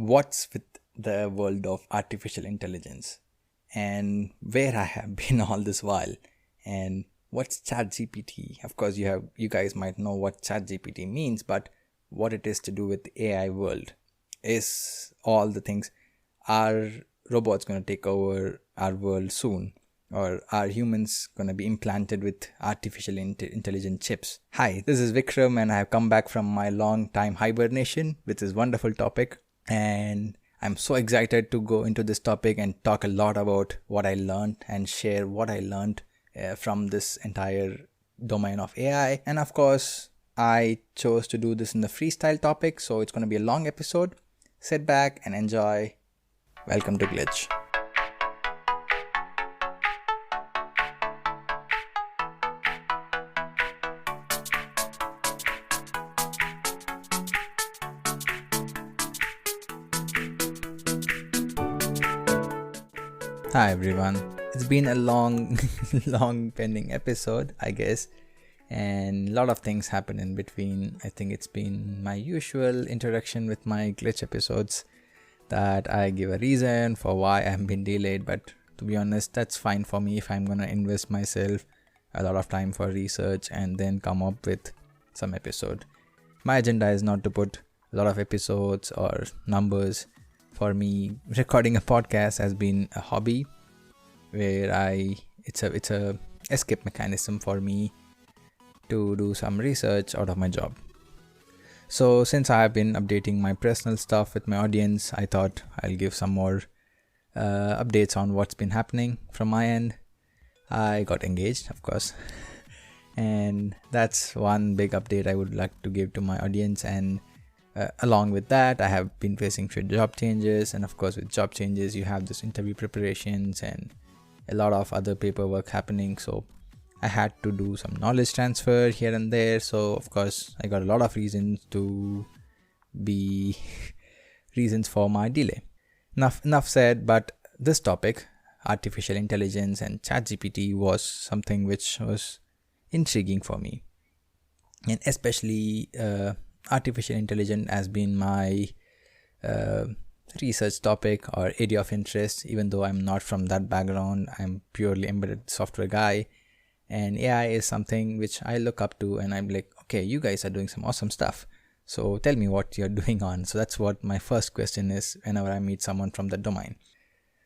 what's with the world of artificial intelligence and where I have been all this while, and what's ChatGPT. Of course, you guys might know what ChatGPT means, but what it is to do with the AI world is all the things. Are robots going to take over our world soon? Or are humans going to be implanted with artificial intelligent chips? Hi, this is Vikram, and I have come back from my long time hibernation with this wonderful topic. And I'm so excited to go into this topic and talk a lot about what I learned and share what I learned from this entire domain of AI. And of course, I chose to do this in the freestyle topic, so it's going to be a long episode. Sit back and enjoy. Welcome to Glitch. Hi everyone. It's been a long pending episode, I guess, and a lot of things happened in between. I think it's been my usual introduction with my glitch episodes that I give a reason for why I've been delayed, but to be honest, that's fine for me if I'm gonna invest myself a lot of time for research and then come up with some episode. My agenda is not to put a lot of episodes or numbers. For me, recording a podcast has been a hobby where it's a escape mechanism for me to do some research out of my job. So since I have been updating my personal stuff with my audience, I thought I'll give some more updates on what's been happening from my end. I got engaged, of course, and that's one big update I would like to give to my audience. And along with that, I have been facing few job changes, and of course with job changes you have this interview preparations and a lot of other paperwork happening, so I had to do some knowledge transfer here and there. So of course I got a lot of reasons for my delay. Enough said, but this topic, artificial intelligence and ChatGPT, was something which was intriguing for me, and especially artificial intelligence has been my research topic or area of interest. Even though I'm not from that background, I'm purely embedded software guy, and AI is something which I look up to, and I'm like, okay, you guys are doing some awesome stuff, so tell me what you're doing on. So that's what my first question is whenever I meet someone from the domain.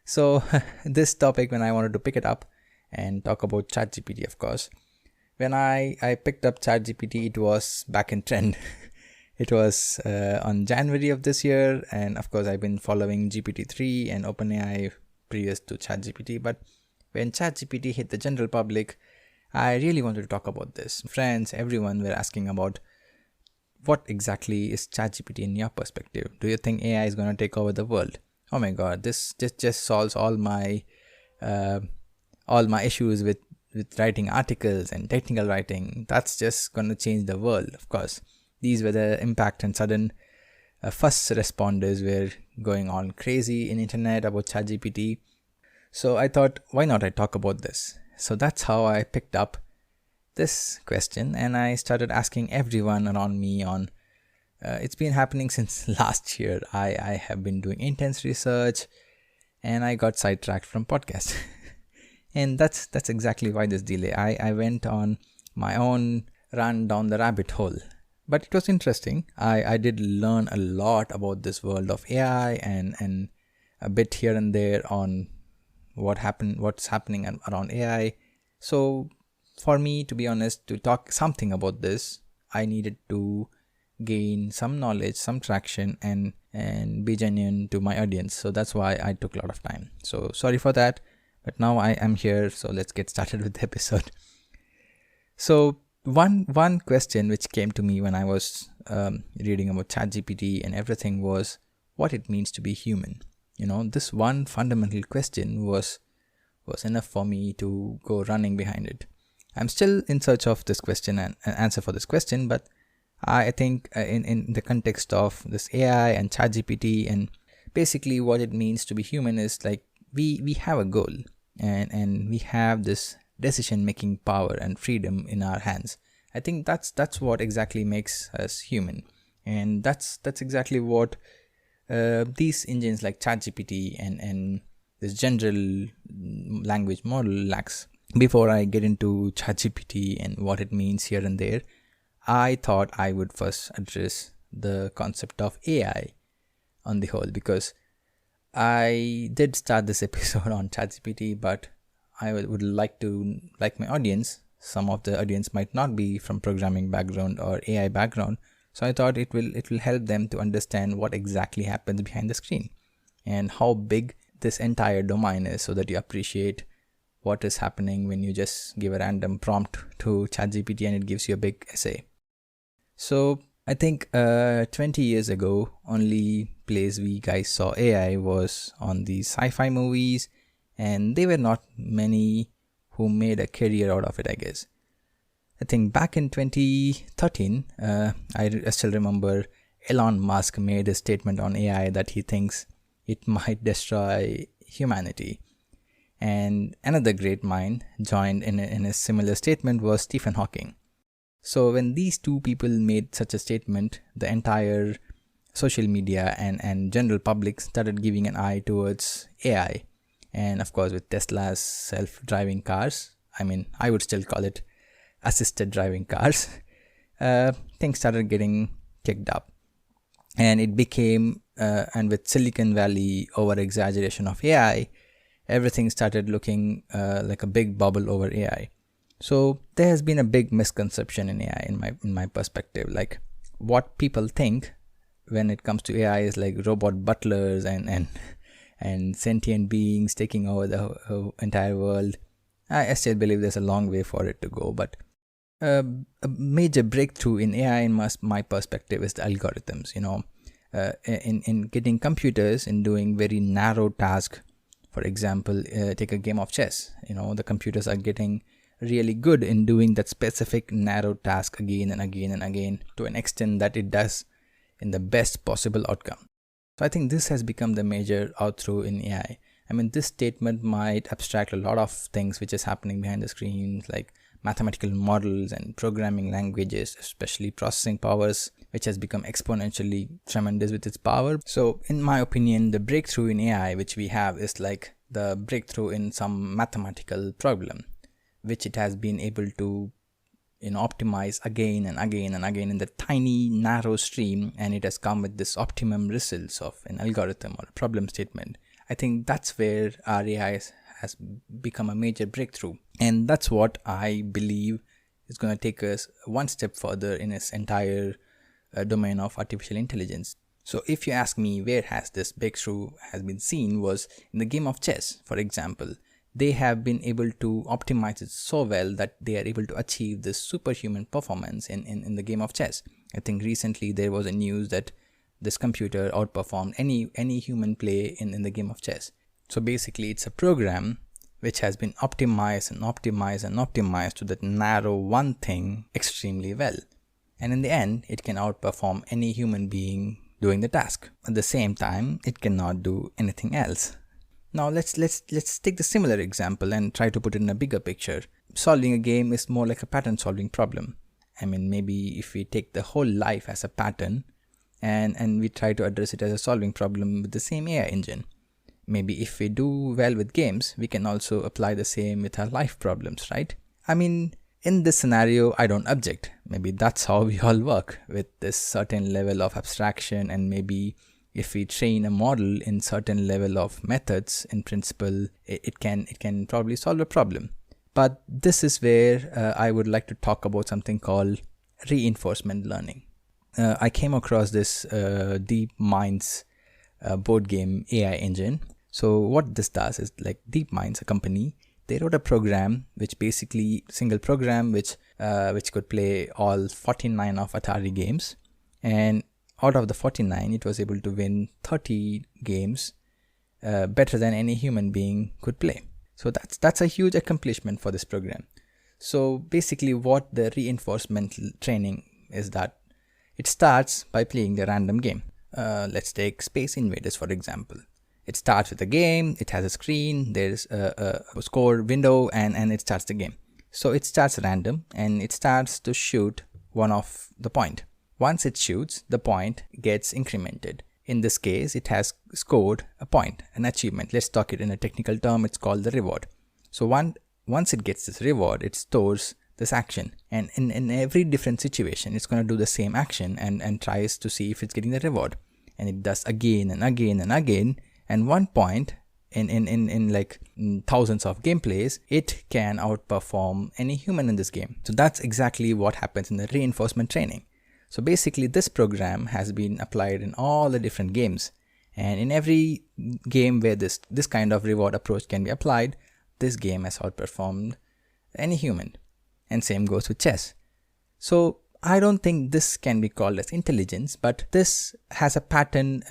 So this topic, when I wanted to pick it up and talk about ChatGPT, of course, when I picked up ChatGPT, it was back in trend. It was on January of this year, and of course I've been following GPT-3 and OpenAI previous to ChatGPT, but when ChatGPT hit the general public, I really wanted to talk about this. Friends, everyone were asking about what exactly is ChatGPT in your perspective. Do you think AI is going to take over the world? Oh my god, this just solves all my issues with writing articles and technical writing. That's just going to change the world. Of course, these were the impact, and sudden first responders were going on crazy in internet about ChatGPT. So I thought, why not I talk about this? So that's how I picked up this question, and I started asking everyone around me on it's been happening since last year. I have been doing intense research, and I got sidetracked from podcast. And that's exactly why this delay. I went on my own run down the rabbit hole. But it was interesting. I did learn a lot about this world of AI and a bit here and there on what's happening around AI. So for me, to be honest, to talk something about this, I needed to gain some knowledge, some traction, and be genuine to my audience. So that's why I took a lot of time. So sorry for that, but now I am here. So let's get started with the episode. So one question which came to me when I was reading about ChatGPT and everything was what it means to be human. This one fundamental question was enough for me to go running behind it. I'm still in search of this question and an answer for this question, but I think in the context of this AI and ChatGPT, and basically what it means to be human is like we have a goal, and we have this decision-making power and freedom in our hands. I think that's what exactly makes us human, and that's exactly what these engines like ChatGPT and this general language model lacks. Before I get into ChatGPT and what it means here and there, I thought I would first address the concept of AI on the whole, because I did start this episode on ChatGPT, but I would like my audience, some of the audience might not be from programming background or AI background, so I thought it will help them to understand what exactly happens behind the screen and how big this entire domain is, so that you appreciate what is happening when you just give a random prompt to ChatGPT and it gives you a big essay. So I think 20 years ago, only place we guys saw AI was on the sci-fi movies, and there were not many who made a career out of it, I guess. I think back in 2013, I still remember Elon Musk made a statement on AI that he thinks it might destroy humanity. And another great mind joined in a similar statement was Stephen Hawking. So when these two people made such a statement, the entire social media and general public started giving an eye towards AI. And of course, with Tesla's self-driving cars, I mean, I would still call it assisted driving cars, things started getting kicked up. And it became, and with Silicon Valley over-exaggeration of AI, everything started looking like a big bubble over AI. So there has been a big misconception in AI in my perspective. Like, what people think when it comes to AI is like robot butlers and sentient beings taking over the entire world. I still believe there's a long way for it to go, but a major breakthrough in AI in my perspective is the algorithms. In getting computers in doing very narrow tasks. For example, take a game of chess. The computers are getting really good in doing that specific narrow task again and again and again, to an extent that it does in the best possible outcome. So I think this has become the major outthrow in AI. I mean, this statement might abstract a lot of things which is happening behind the screens, like mathematical models and programming languages, especially processing powers, which has become exponentially tremendous with its power. So in my opinion, the breakthrough in AI which we have is like the breakthrough in some mathematical problem, which it has been able to optimize again and again and again in the tiny narrow stream, and it has come with this optimum results of an algorithm or a problem statement. I think that's where our AI has become a major breakthrough, and that's what I believe is going to take us one step further in its entire domain of artificial intelligence. So if you ask me where has this breakthrough has been seen, was in the game of chess. For example, they have been able to optimize it so well that they are able to achieve this superhuman performance in the game of chess. I think recently there was a news that this computer outperformed any human play in the game of chess. So basically it's a program which has been optimized and optimized and optimized to that narrow one thing extremely well. And in the end, it can outperform any human being doing the task. At the same time, it cannot do anything else. Now let's take the similar example and try to put it in a bigger picture. Solving a game is more like a pattern solving problem. I mean, maybe if we take the whole life as a pattern and we try to address it as a solving problem with the same AI engine. Maybe if we do well with games, we can also apply the same with our life problems, right? I mean, in this scenario, I don't object. Maybe that's how we all work, with this certain level of abstraction, and maybe if we train a model in certain level of methods, in principle, it can probably solve a problem. But this is where I would like to talk about something called reinforcement learning. I came across this DeepMind's board game AI engine. So what this does is, like, DeepMind's a company, they wrote a program which basically single program which could play all 49 of Atari games, and out of the 49 it was able to win 30 games better than any human being could play. So that's a huge accomplishment for this program. So basically what the reinforcement training is, that it starts by playing the random game. Let's take Space Invaders for example. It starts with a game, it has a screen, there's a score window, and it starts the game. So it starts random and it starts to shoot one of the point. Once it shoots, the point gets incremented. In this case, it has scored a point, an achievement. Let's talk it in a technical term. It's called the reward. So once it gets this reward, it stores this action. And in every different situation, it's going to do the same action and tries to see if it's getting the reward. And it does again and again and again. And one point, in thousands of gameplays, it can outperform any human in this game. So that's exactly what happens in the reinforcement training. So basically, this program has been applied in all the different games. And in every game where this kind of reward approach can be applied, this game has outperformed any human. And same goes with chess. So I don't think this can be called as intelligence, but this has a pattern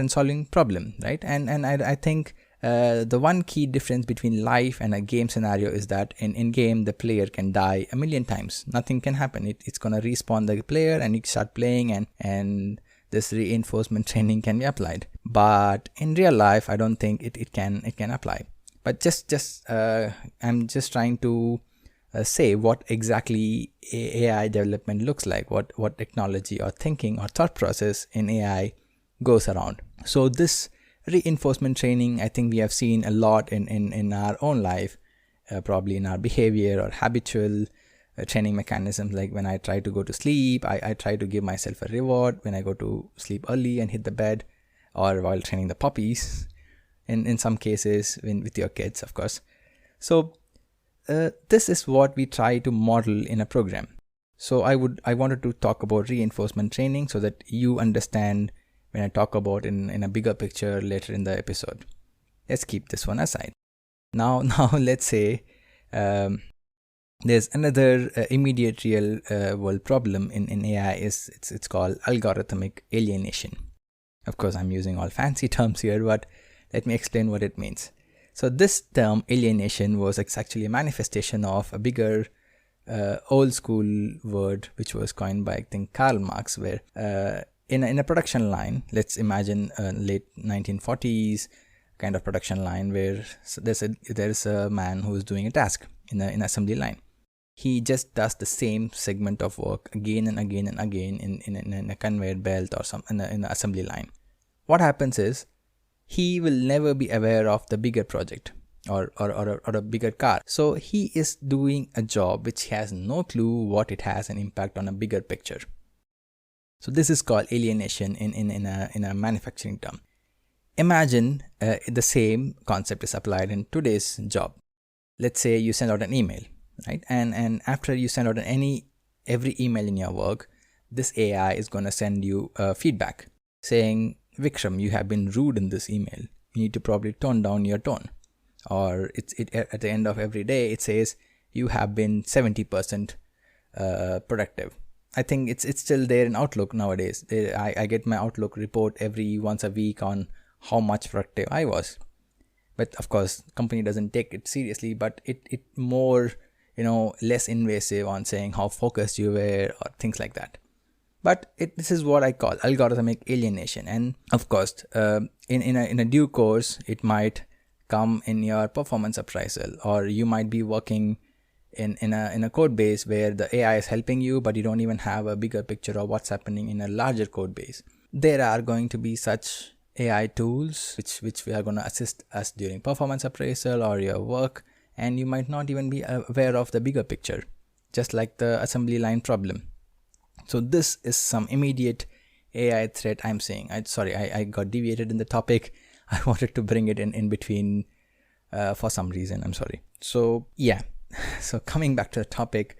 solving problem, right? And I think the one key difference between life and a game scenario is that in game the player can die a million times. Nothing can happen. It's gonna respawn the player and you start playing, and this reinforcement training can be applied. But in real life, I don't think it can apply. But I'm just trying to say what exactly AI development looks like, what technology or thinking or thought process in AI goes around. So this reinforcement training, I think we have seen a lot in our own life, probably in our behavior or habitual training mechanisms. Like when I try to go to sleep, I try to give myself a reward when I go to sleep early and hit the bed, or while training the puppies, in some cases with your kids, of course. So this is what we try to model in a program. So I wanted to talk about reinforcement training so that you understand when I talk about in a bigger picture later in the episode. Let's keep this one aside. Now let's say there's another immediate real world problem in AI. It's called algorithmic alienation. Of course, I'm using all fancy terms here, but let me explain what it means. So this term alienation was actually a manifestation of a bigger old school word which was coined by, I think, Karl Marx, where in a production line, let's imagine a late 1940s kind of production line where there's a man who's doing a task in an assembly line. He just does the same segment of work again and again and again in a conveyor belt or in an assembly line. What happens is he will never be aware of the bigger project or a bigger car. So he is doing a job which has no clue what it has an impact on a bigger picture. So this is called alienation in a manufacturing term. Imagine the same concept is applied in today's job. Let's say you send out an email, right? And after you send out every email in your work, this AI is going to send you feedback saying, Vikram, you have been rude in this email. You need to probably tone down your tone. Or at the end of every day, it says you have been 70% productive. I think it's still there in Outlook nowadays. I get my Outlook report every once a week on how much productive I was. But of course, company doesn't take it seriously, but it more, less invasive on saying how focused you were or things like that. But this is what I call algorithmic alienation. And of course, in a due course, it might come in your performance appraisal, or you might be working in a code base where the AI is helping you, but you don't even have a bigger picture of what's happening in a larger code base. There are going to be such AI tools which are going to assist us during performance appraisal or your work, and you might not even be aware of the bigger picture, just like the assembly line problem. So this is some immediate AI threat I'm saying. I got deviated in the topic. I wanted to bring it in between for some reason. I'm sorry. So yeah. So coming back to the topic,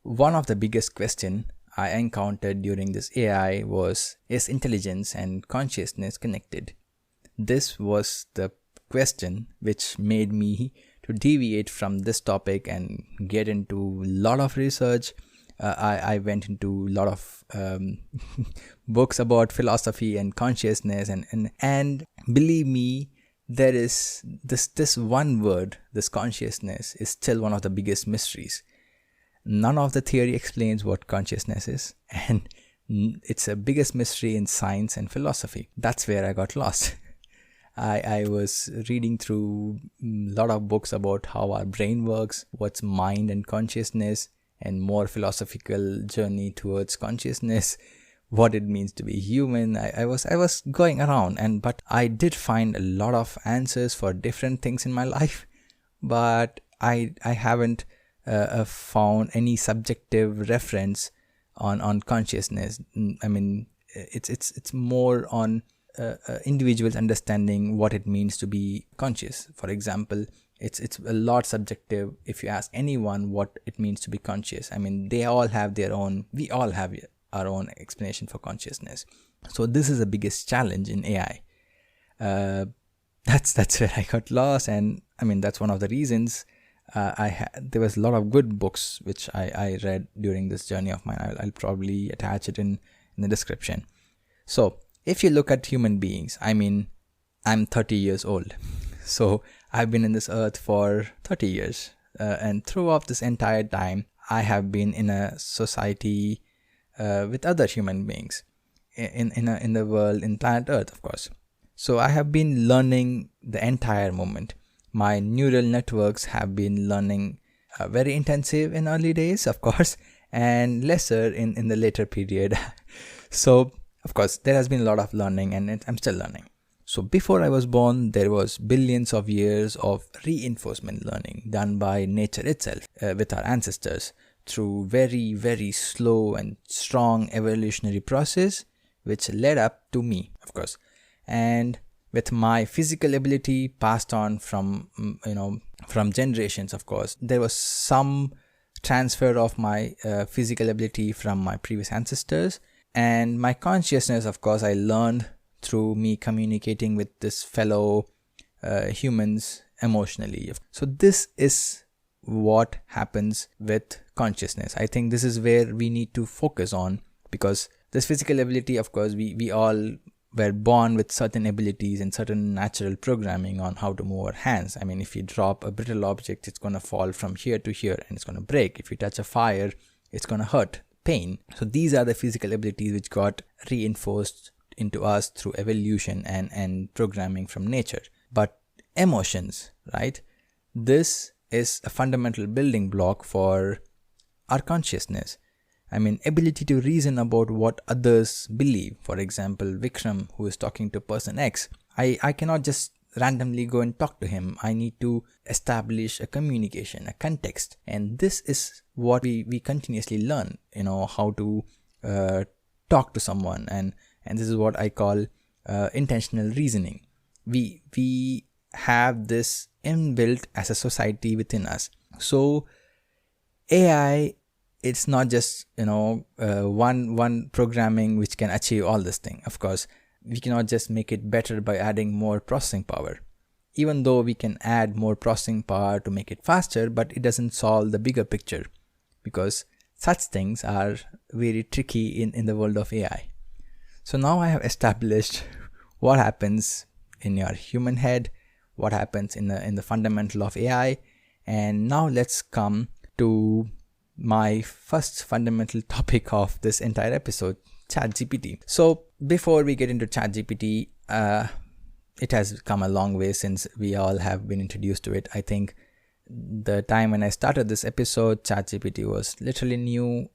one of the biggest questions I encountered during this AI was, is intelligence and consciousness connected? This was the question which made me to deviate from this topic and get into a lot of research. I went into a lot of books about philosophy and consciousness, and believe me, there is this one word, this consciousness, is still one of the biggest mysteries. None of the theory explains what consciousness is, and it's a biggest mystery in science and philosophy. That's where I got lost. I was reading through a lot of books about how our brain works, what's mind and consciousness, and more philosophical journey towards consciousness, what it means to be human. I was going around, but I did find a lot of answers for different things in my life, but I haven't found any subjective reference on consciousness. I mean, it's more on individuals understanding what it means to be conscious. For example, it's a lot subjective if you ask anyone what it means to be conscious. I mean, we all have our own explanation for consciousness. So this is the biggest challenge in AI. That's where I got lost, and I mean, that's one of the reasons there was a lot of good books which I read during this journey of mine. I'll probably attach it in the description. So if you look at human beings, I mean, I'm 30 years old. So I've been in this earth for 30 years. And throughout this entire time, I have been in a society with other human beings in the world, in planet Earth, of course. So I have been learning the entire moment. My neural networks have been learning very intensive in early days, of course, and lesser in the later period. So, of course, there has been a lot of learning, and I'm still learning. So before I was born, there was billions of years of reinforcement learning done by nature itself with our ancestors through very, very slow and strong evolutionary process, which led up to me, of course. And with my physical ability passed on from generations, of course, there was some transfer of my physical ability from my previous ancestors. And my consciousness, of course, I learned through me communicating with this fellow humans emotionally. So this is what happens with consciousness. I think this is where we need to focus on, because this physical ability, of course, we all were born with certain abilities and certain natural programming on how to move our hands. I mean, if you drop a brittle object, it's going to fall from here to here and it's going to break. If you touch a fire, it's going to hurt, pain. So these are the physical abilities which got reinforced into us through evolution and programming from nature. But emotions, right? This is a fundamental building block for our consciousness. I mean, ability to reason about what others believe. For example, Vikram, who is talking to person X, I cannot just randomly go and talk to him. I need to establish a communication, a context. And this is what we continuously learn, how to talk to someone. And this is what I call intentional reasoning. We have this inbuilt as a society within us. So AI, it's not just one programming which can achieve all this thing. Of course, we cannot just make it better by adding more processing power. Even though we can add more processing power to make it faster, but it doesn't solve the bigger picture, because such things are very tricky in the world of AI. So now I have established what happens in your human head, what happens in the fundamental of AI, and now let's come to my first fundamental topic of this entire episode, ChatGPT. So before we get into ChatGPT, it has come a long way since we all have been introduced to it. I think the time when I started this episode, ChatGPT was literally new,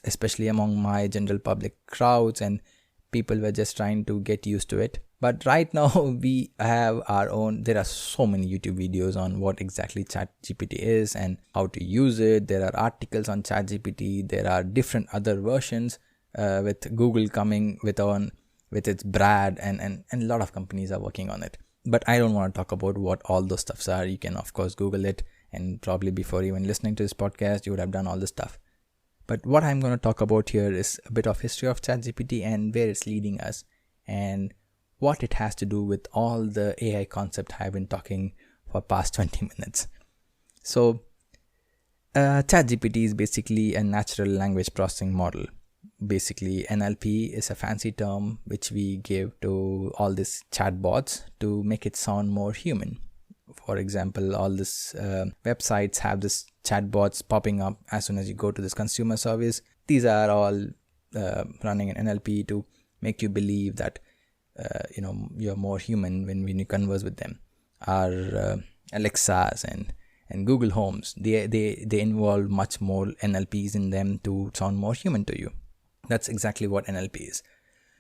especially among my general public crowds, and people were just trying to get used to it. But right now we have our own, there are so many YouTube videos on what exactly ChatGPT is and how to use it. There are articles on ChatGPT. There are different other versions with Google coming with its Brad, and a lot of companies are working on it. But I don't want to talk about what all those stuffs are. You can of course Google it, and probably before even listening to this podcast, you would have done all this stuff. But what I'm going to talk about here is a bit of history of ChatGPT and where it's leading us, and what it has to do with all the AI concept I've been talking for past 20 minutes. So ChatGPT is basically a natural language processing model. Basically, NLP is a fancy term which we give to all these chatbots to make it sound more human. For example, all these websites have this chatbots popping up as soon as you go to this consumer service. These are all running an NLP to make you believe that you're more human when you converse with them. Our Alexas and Google Homes, they involve much more NLPs in them to sound more human to you. That's exactly what NLP is.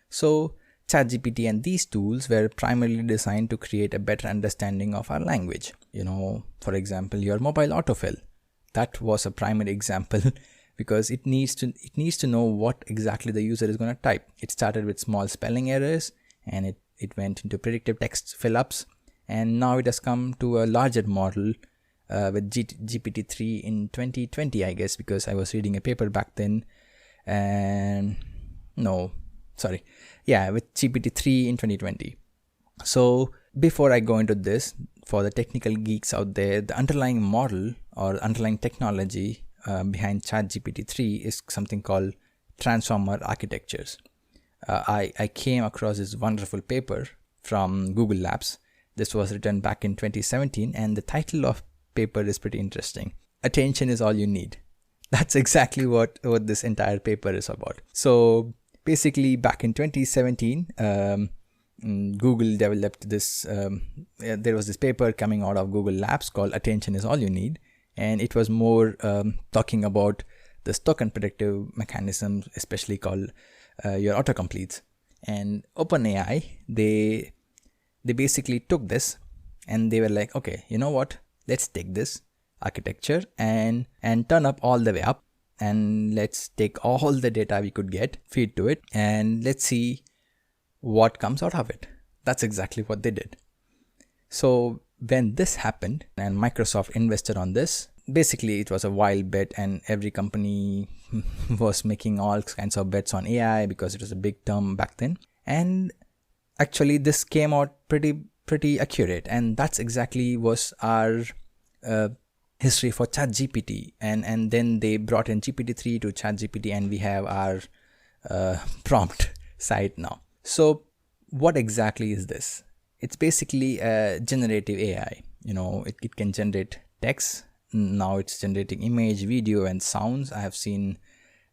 So ChatGPT and these tools were primarily designed to create a better understanding of our language. For example, your mobile autofill. That was a primary example because it needs to know what exactly the user is going to type. It started with small spelling errors, and it went into predictive text fill-ups, and now it has come to a larger model with GPT-3 in 2020, I guess, because I was reading a paper back then. And no, sorry. Yeah, with GPT-3 in 2020. So before I go into this, for the technical geeks out there, the underlying model or underlying technology behind ChatGPT-3 is something called transformer architectures. I came across this wonderful paper from Google Labs. This was written back in 2017, and the title of paper is pretty interesting. Attention is all you need. That's exactly what this entire paper is about. So basically, back in 2017, Google developed this. There was this paper coming out of Google Labs called "Attention is all you need," and it was more talking about this token predictive mechanism, especially called your autocompletes. And OpenAI, they basically took this, and they were like, okay, you know what? Let's take this architecture and turn up all the way up, and let's take all the data we could get, feed to it, and let's see what comes out of it. That's exactly what they did. So when this happened and Microsoft invested on this, basically it was a wild bet, and every company was making all kinds of bets on AI because it was a big term back then. And actually this came out pretty accurate, and that's exactly was our history for ChatGPT. And then they brought in GPT-3 to ChatGPT, and we have our prompt site now. So what exactly is this? It's basically a generative AI. It can generate text. Now it's generating image, video, and sounds. I have seen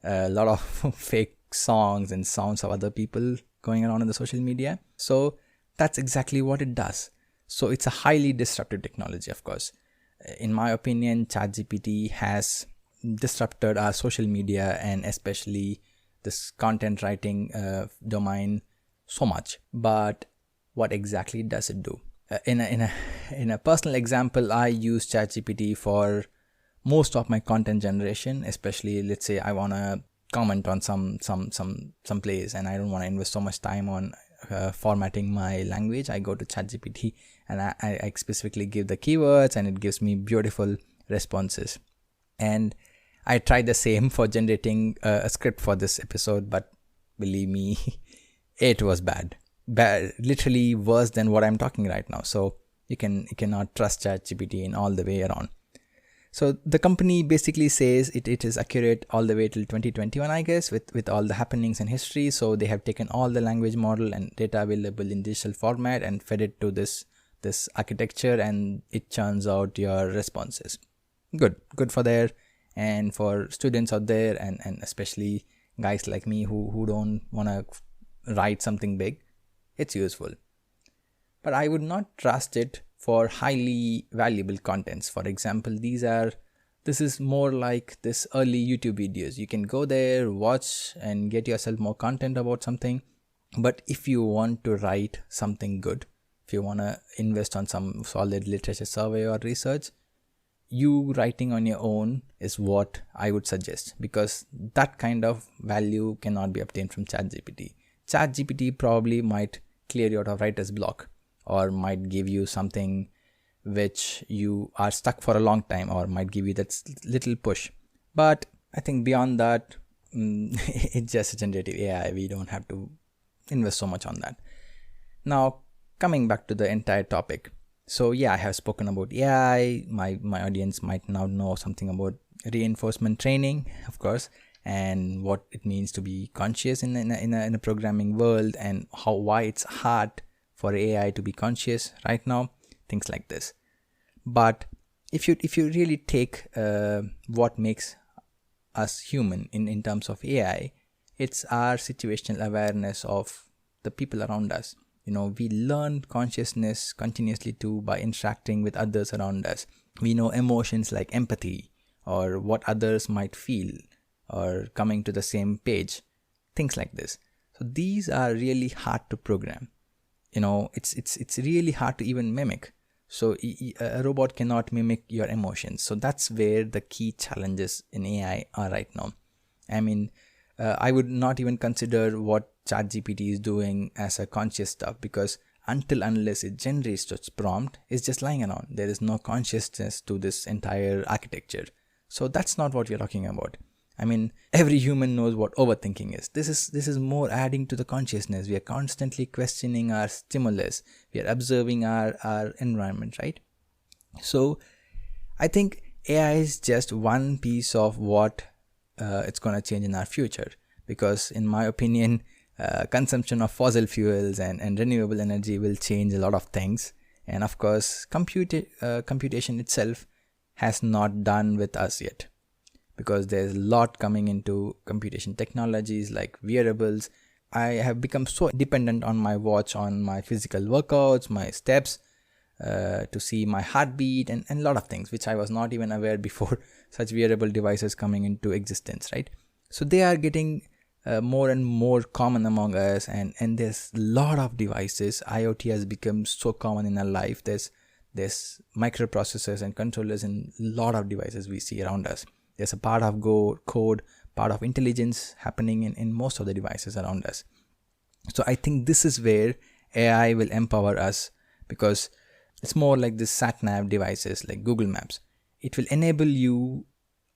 a lot of fake songs and sounds of other people going around in the social media. So that's exactly what it does. So it's a highly disruptive technology, of course. In my opinion, ChatGPT has disrupted our social media and especially this content writing domain so much. But what exactly does it do? In a personal example, I use ChatGPT for most of my content generation, especially let's say I want to comment on some place and I don't want to invest so much time on formatting my language. I go to ChatGPT and I specifically give the keywords, and it gives me beautiful responses. And I tried the same for generating a script for this episode, but believe me, it was bad, literally worse than what I'm talking right now. So you cannot trust ChatGPT in all the way around. So the company basically says it is accurate all the way till 2021, I guess, with all the happenings and history. So they have taken all the language model and data available in digital format and fed it to this architecture, and it churns out your responses. Good for there, and for students out there, and especially guys like me who don't want to write something big, it's useful. But I would not trust it for highly valuable contents. For example, this is more like this early YouTube videos. You can go there, watch, and get yourself more content about something. But if you want to write something good, if you want to invest on some solid literature survey or research, you writing on your own is what I would suggest, because that kind of value cannot be obtained from ChatGPT. ChatGPT probably might clear you out of writer's block, or might give you something which you are stuck for a long time, or might give you that little push. But I think beyond that, it's just a generative AI. We don't have to invest so much on that. Now, coming back to the entire topic. So yeah, I have spoken about AI. My audience might now know something about reinforcement training, of course, and what it means to be conscious in a programming world, and why it's hard for AI to be conscious right now, things like this. But if you really take what makes us human in terms of AI, it's our situational awareness of the people around us. We learn consciousness continuously too by interacting with others around us. We know emotions like empathy, or what others might feel, or coming to the same page. things like this. So these are really hard to program. It's really hard to even mimic. So a robot cannot mimic your emotions. So that's where the key challenges in AI are right now. I mean, I would not even consider what ChatGPT is doing as a conscious stuff, because unless it generates such prompt, it's just lying around. There is no consciousness to this entire architecture. So that's not what we're talking about. I mean, every human knows what overthinking is. This is more adding to the consciousness. We are constantly questioning our stimulus. We are observing our environment, right? So I think AI is just one piece of what it's going to change in our future. Because in my opinion, consumption of fossil fuels and renewable energy will change a lot of things. And of course, computation itself has not done with us yet, because there's a lot coming into computation technologies like wearables. I have become so dependent on my watch, on my physical workouts, my steps, to see my heartbeat and a lot of things which I was not even aware before such wearable devices coming into existence, right? So they are getting more and more common among us, and there's a lot of devices. IoT has become so common in our life. There's microprocessors and controllers in a lot of devices we see around us. There's a part of code, part of intelligence happening in most of the devices around us. So I think this is where AI will empower us, because it's more like this sat-nav devices like Google Maps. It will enable you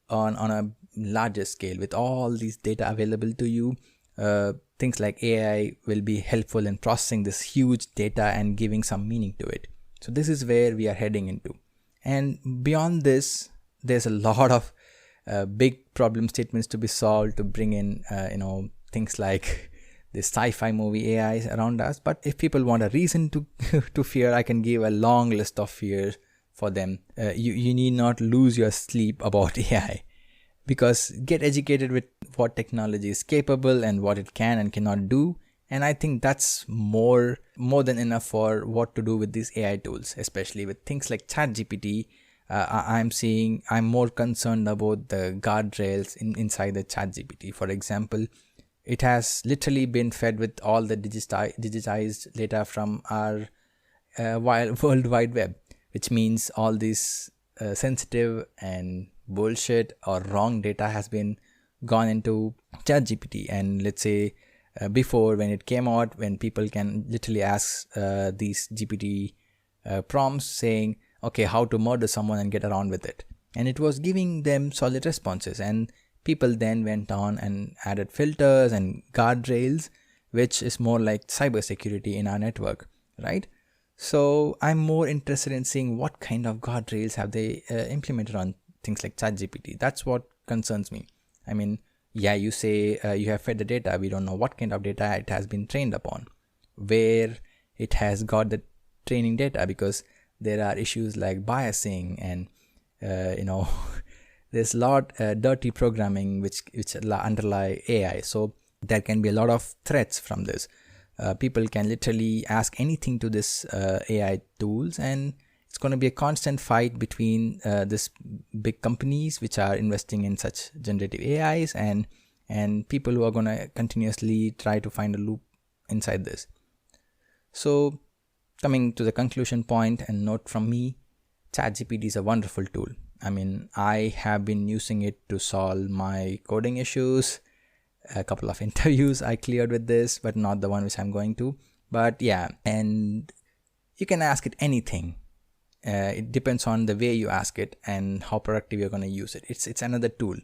on a larger scale with all these data available to you. Things like AI will be helpful in processing this huge data and giving some meaning to it. So this is where we are heading into. And beyond this, there's a lot of big problem statements to be solved to bring in things like the sci-fi movie AIs around us. But if people want a reason to to fear, I can give a long list of fears for them. You need not lose your sleep about AI, because get educated with what technology is capable and what it can and cannot do. And I think that's more than enough for what to do with these AI tools, especially with things like ChatGPT. I'm more concerned about the guardrails inside the ChatGPT. For example, it has literally been fed with all the digitized data from our World Wide Web, which means all this sensitive and bullshit or wrong data has been gone into ChatGPT. And let's say before, when it came out, when people can literally ask these GPT prompts saying, okay, how to murder someone and get around with it, and it was giving them solid responses. And people then went on and added filters and guardrails, which is more like cybersecurity in our network, right? So I'm more interested in seeing what kind of guardrails have they implemented on things like ChatGPT. That's what concerns me. I mean, yeah, you say you have fed the data. We don't know what kind of data it has been trained upon, where it has got the training data, because there are issues like biasing and there's a lot dirty programming which underlie AI. So there can be a lot of threats from this. People can literally ask anything to this AI tools, and it's going to be a constant fight between this big companies which are investing in such generative AIs and people who are going to continuously try to find a loop inside this. So coming to the conclusion point and note from me, ChatGPT is a wonderful tool. I mean, I have been using it to solve my coding issues. A couple of interviews I cleared with this, but not the one which I'm going to. But yeah, and you can ask it anything. It depends on the way you ask it and how productive you're going to use it. It's another tool.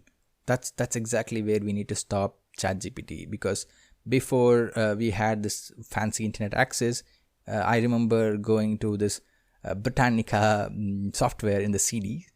That's exactly where we need to stop ChatGPT, because before we had this fancy internet access, I remember going to this Britannica software in the CD,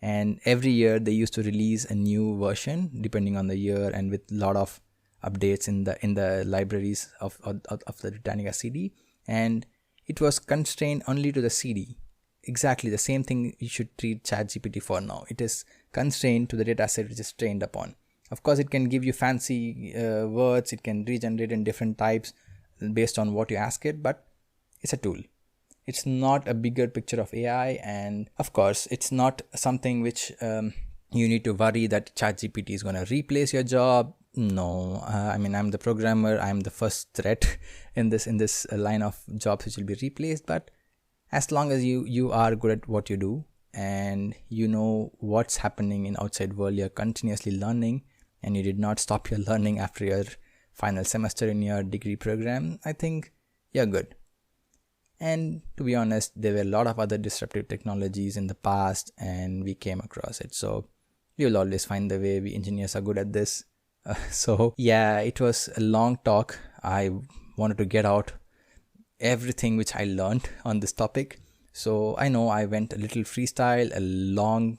and every year they used to release a new version depending on the year, and with a lot of updates in the libraries of the Britannica CD, and it was constrained only to the CD. Exactly the same thing you should treat ChatGPT for now. It is constrained to the dataset which is trained upon. Of course, it can give you fancy words, it can regenerate in different types based on what you ask it, but it's a tool. It's not a bigger picture of AI, and of course, it's not something which you need to worry that ChatGPT is going to replace your job. No, I mean, I'm the programmer. I'm the first threat in this line of jobs which will be replaced. But as long as you are good at what you do and you know what's happening in outside world, you're continuously learning, and you did not stop your learning after your final semester in your degree program, I think you're good. And to be honest, there were a lot of other disruptive technologies in the past and we came across it. So we will always find the way. We engineers are good at this. So yeah, it was a long talk. I wanted to get out everything which I learned on this topic. So I know I went a little freestyle, a long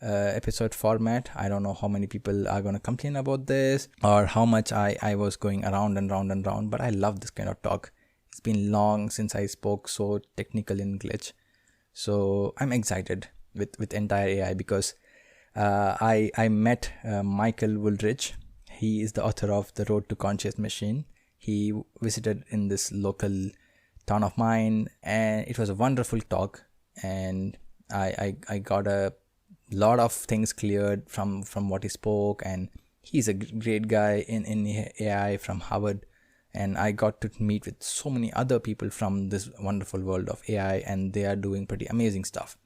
episode format. I don't know how many people are going to complain about this or how much I was going around and round and round, but I love this kind of talk. It's been long since I spoke so technical in Glitch. So I'm excited with entire AI because I met Michael Woolridge. He is the author of The Road to Conscious Machine. He visited in this local town of mine and it was a wonderful talk, and I got a lot of things cleared from what he spoke, and he's a great guy in AI from Harvard, and I got to meet with so many other people from this wonderful world of AI, and they are doing pretty amazing stuff.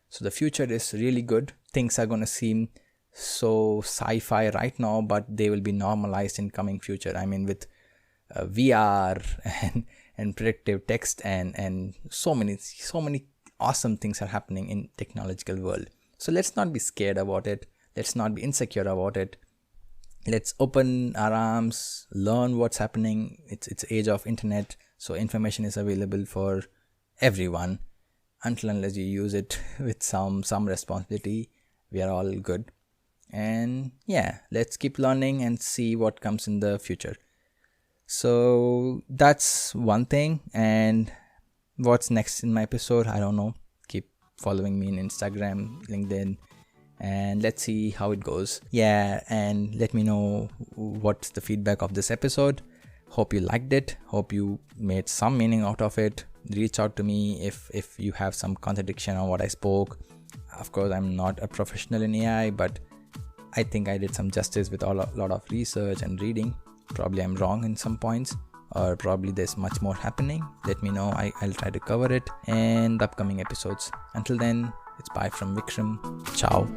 So the future is really good. Things are going to seem so sci-fi right now, but they will be normalized in coming future. I mean, with VR and predictive text and so many awesome things are happening in technological world. So let's not be scared about it. Let's not be insecure about it. Let's open our arms, learn what's happening. It's age of internet, so information is available for everyone. Until unless you use it with some responsibility, we are all good. And yeah, let's keep learning and see what comes in the future. So that's one thing. And what's next in my episode, I don't know. Keep following me on Instagram, LinkedIn, and let's see how it goes. Yeah, and let me know what's the feedback of this episode. Hope you liked it. Hope you made some meaning out of it. Reach out to me if you have some contradiction on what I spoke. Of course, I'm not a professional in AI, but I think I did some justice with a lot of research and reading. Probably I'm wrong in some points, or probably there's much more happening. Let me know. I'll try to cover it in the upcoming episodes. Until then, it's bye from Vikram. Ciao.